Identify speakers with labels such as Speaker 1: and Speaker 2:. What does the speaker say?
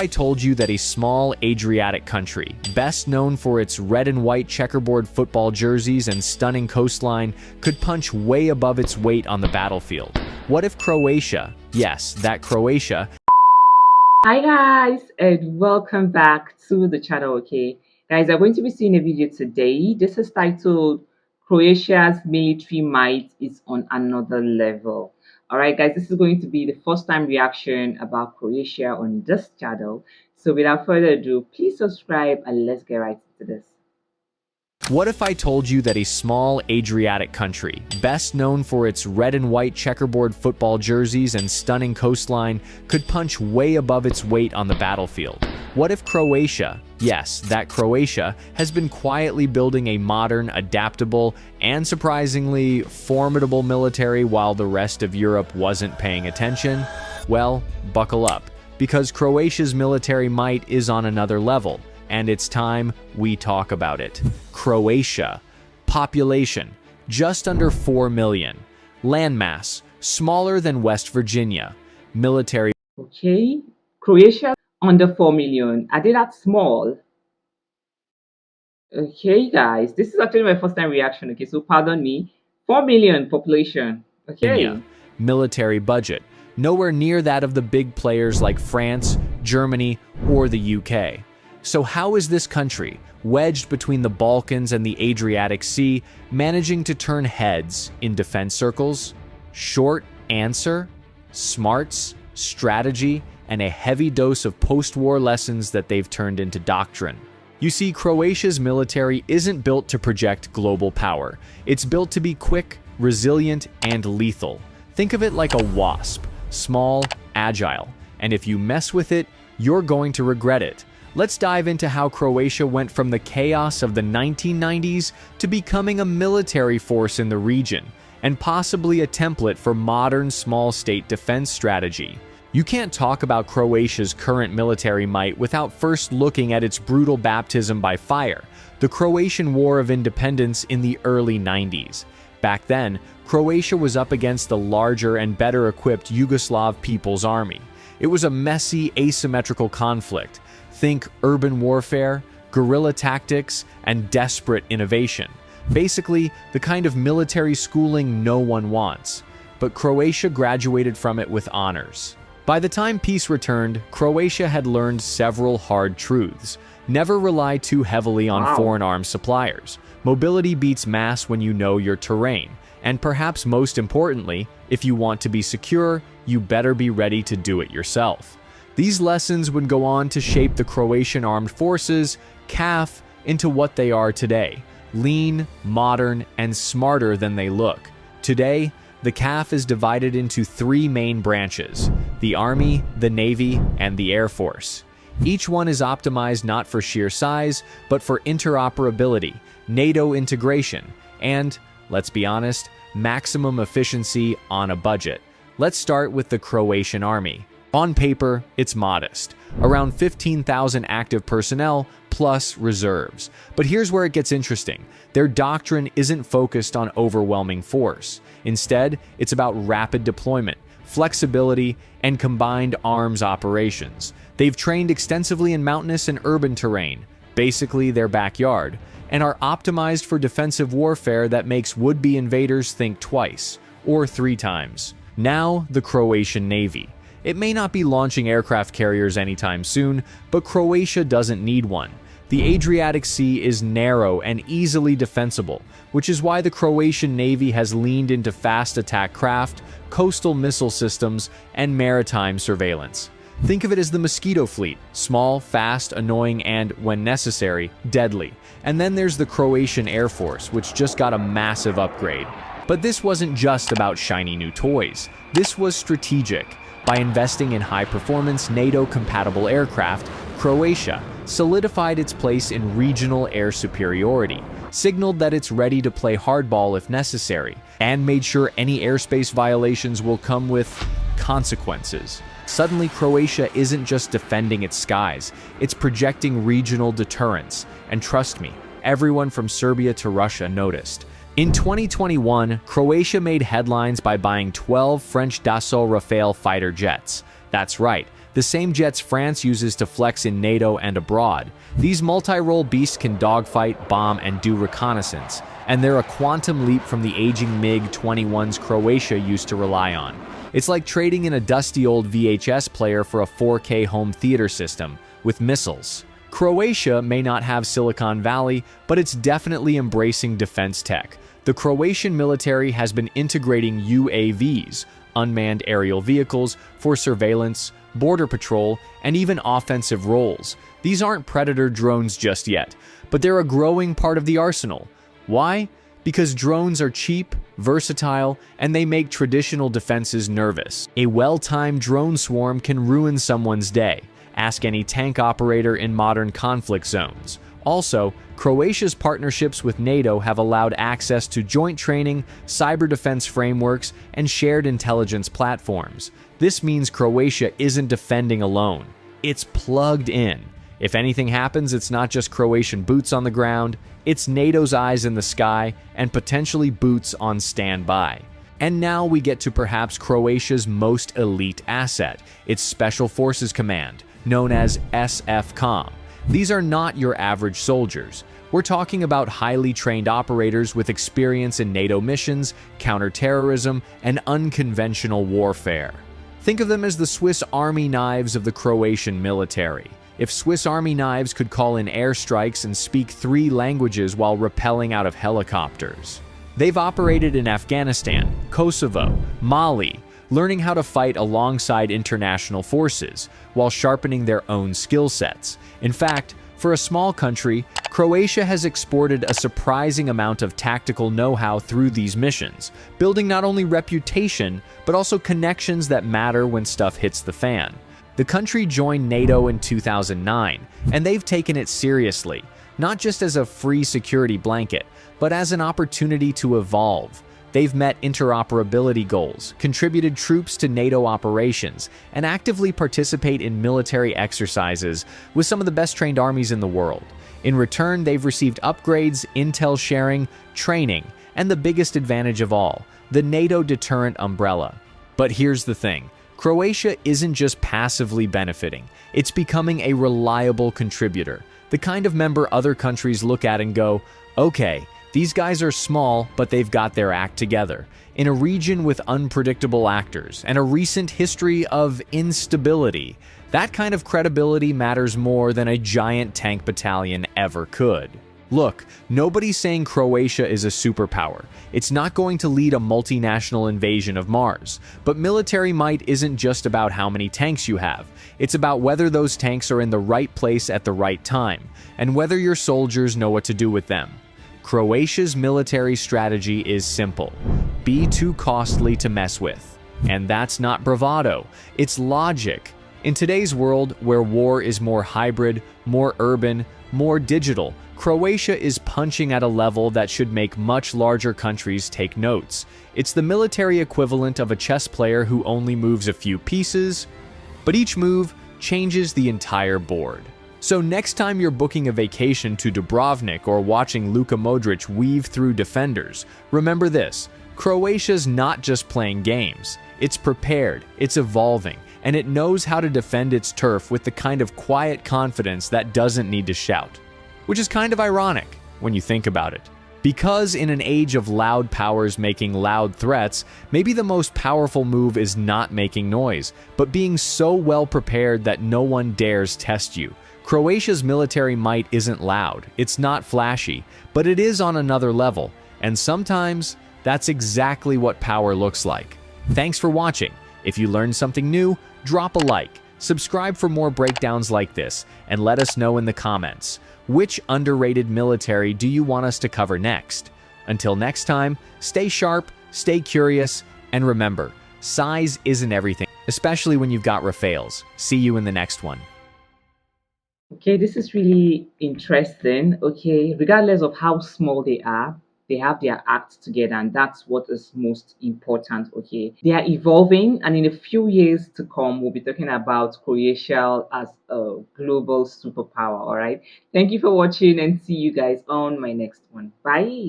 Speaker 1: I told you that a small Adriatic country, best known for its red and white checkerboard football jerseys and stunning coastline, could punch way above its weight on the battlefield? What if Croatia, yes, that Croatia.
Speaker 2: Hi guys, and welcome back to the channel. Okay guys, I'm going to be seeing a video today. This is titled Croatia's military might is on another level. All right guys, this is going to be the first time reaction about Croatia on this channel, so without further ado, please subscribe and let's get right into this.
Speaker 1: What if I told you that a small Adriatic country, best known for its red and white checkerboard football jerseys and stunning coastline, could punch way above its weight on the battlefield? What if Croatia, yes, that Croatia, has been quietly building a modern, adaptable, and surprisingly formidable military while the rest of Europe wasn't paying attention? Well, buckle up, because Croatia's military might is on another level, and it's time we talk about it. Croatia. Population, just under 4 million. Landmass, smaller than West Virginia. Military.
Speaker 2: Okay, Croatia under 4 million. Are they that small? Okay guys, this is actually my first time reaction. Okay, so pardon me. 4 million population. Okay.
Speaker 1: Military budget, nowhere near that of the big players like France, Germany, or the UK. So how is this country, wedged between the Balkans and the Adriatic Sea, managing to turn heads in defense circles? Short answer: smarts, strategy, and a heavy dose of post-war lessons that they've turned into doctrine. You see, Croatia's military isn't built to project global power. It's built to be quick, resilient, and lethal. Think of it like a wasp, small, agile, and if you mess with it, you're going to regret it. Let's dive into how Croatia went from the chaos of the 1990s to becoming a military force in the region, and possibly a template for modern small-state defense strategy. You can't talk about Croatia's current military might without first looking at its brutal baptism by fire, the Croatian War of Independence in the early 90s. Back then, Croatia was up against the larger and better-equipped Yugoslav People's Army. It was a messy, asymmetrical conflict. Think urban warfare, guerrilla tactics, and desperate innovation. Basically, the kind of military schooling no one wants. But Croatia graduated from it with honors. By the time peace returned, Croatia had learned several hard truths. Never rely too heavily on foreign arms suppliers. Mobility beats mass when you know your terrain. And perhaps most importantly, if you want to be secure, you better be ready to do it yourself. These lessons would go on to shape the Croatian Armed Forces, CAF, into what they are today: lean, modern, and smarter than they look. Today, the CAF is divided into 3 main branches: the Army, the Navy, and the Air Force. Each one is optimized not for sheer size, but for interoperability, NATO integration, and, let's be honest, maximum efficiency on a budget. Let's start with the Croatian Army. On paper, it's modest, around 15,000 active personnel plus reserves. But here's where it gets interesting. Their doctrine isn't focused on overwhelming force. Instead, it's about rapid deployment, flexibility, and combined arms operations. They've trained extensively in mountainous and urban terrain, basically their backyard, and are optimized for defensive warfare that makes would-be invaders think twice, or 3 times. Now, the Croatian Navy. It may not be launching aircraft carriers anytime soon, but Croatia doesn't need one. The Adriatic Sea is narrow and easily defensible, which is why the Croatian Navy has leaned into fast attack craft, coastal missile systems, and maritime surveillance. Think of it as the Mosquito Fleet: small, fast, annoying, and, when necessary, deadly. And then there's the Croatian Air Force, which just got a massive upgrade. But this wasn't just about shiny new toys. This was strategic. By investing in high-performance, NATO-compatible aircraft, Croatia solidified its place in regional air superiority, signaled that it's ready to play hardball if necessary, and made sure any airspace violations will come with consequences. Suddenly, Croatia isn't just defending its skies, it's projecting regional deterrence. And trust me, everyone from Serbia to Russia noticed. In 2021, Croatia made headlines by buying 12 French Dassault Rafale fighter jets. That's right, the same jets France uses to flex in NATO and abroad. These multi-role beasts can dogfight, bomb, and do reconnaissance, and they're a quantum leap from the aging MiG-21s Croatia used to rely on. It's like trading in a dusty old VHS player for a 4K home theater system with missiles. Croatia may not have Silicon Valley, but it's definitely embracing defense tech. The Croatian military has been integrating UAVs, unmanned aerial vehicles, for surveillance, border patrol, and even offensive roles. These aren't Predator drones just yet, but they're a growing part of the arsenal. Why? Because drones are cheap, versatile, and they make traditional defenses nervous. A well-timed drone swarm can ruin someone's day. Ask any tank operator in modern conflict zones. Also, Croatia's partnerships with NATO have allowed access to joint training, cyber defense frameworks, and shared intelligence platforms. This means Croatia isn't defending alone. It's plugged in. If anything happens, it's not just Croatian boots on the ground, it's NATO's eyes in the sky and potentially boots on standby. And now we get to perhaps Croatia's most elite asset, its Special Forces Command, known as SFCOM. These are not your average soldiers. We're talking about highly trained operators with experience in NATO missions, counterterrorism, and unconventional warfare. Think of them as the Swiss Army knives of the Croatian military. If Swiss Army knives could call in airstrikes and speak 3 languages while rappelling out of helicopters. They've operated in Afghanistan, Kosovo, Mali, learning how to fight alongside international forces while sharpening their own skill sets. In fact, for a small country, Croatia has exported a surprising amount of tactical know-how through these missions, building not only reputation, but also connections that matter when stuff hits the fan. The country joined NATO in 2009, and they've taken it seriously, not just as a free security blanket, but as an opportunity to evolve. They've met interoperability goals, contributed troops to NATO operations, and actively participate in military exercises with some of the best-trained armies in the world. In return, they've received upgrades, intel sharing, training, and the biggest advantage of all, the NATO deterrent umbrella. But here's the thing. Croatia isn't just passively benefiting, it's becoming a reliable contributor, the kind of member other countries look at and go, okay, these guys are small, but they've got their act together. In a region with unpredictable actors and a recent history of instability, that kind of credibility matters more than a giant tank battalion ever could. Look, nobody's saying Croatia is a superpower. It's not going to lead a multinational invasion of Mars. But military might isn't just about how many tanks you have. It's about whether those tanks are in the right place at the right time, and whether your soldiers know what to do with them. Croatia's military strategy is simple. Be too costly to mess with. And that's not bravado, it's logic. In today's world, where war is more hybrid, more urban, more digital, Croatia is punching at a level that should make much larger countries take notes. It's the military equivalent of a chess player who only moves a few pieces, but each move changes the entire board. So next time you're booking a vacation to Dubrovnik or watching Luka Modric weave through defenders, remember this: Croatia's not just playing games. It's prepared, it's evolving, and it knows how to defend its turf with the kind of quiet confidence that doesn't need to shout. Which is kind of ironic when you think about it. Because in an age of loud powers making loud threats, maybe the most powerful move is not making noise, but being so well prepared that no one dares test you. Croatia's military might isn't loud, it's not flashy, but it is on another level, and sometimes that's exactly what power looks like. Thanks for watching. If you learned something new, drop a like, subscribe for more breakdowns like this, and let us know in the comments. Which underrated military do you want us to cover next? Until next time, stay sharp, stay curious, and remember, size isn't everything, especially when you've got Rafales. See you in the next one.
Speaker 2: Okay, this is really interesting. Okay, regardless of how small they are, they have their act together, and that's what is most important. Okay, they are evolving, and in a few years to come, we'll be talking about Croatia as a global superpower. All right, thank you for watching, and see you guys on my next one. Bye.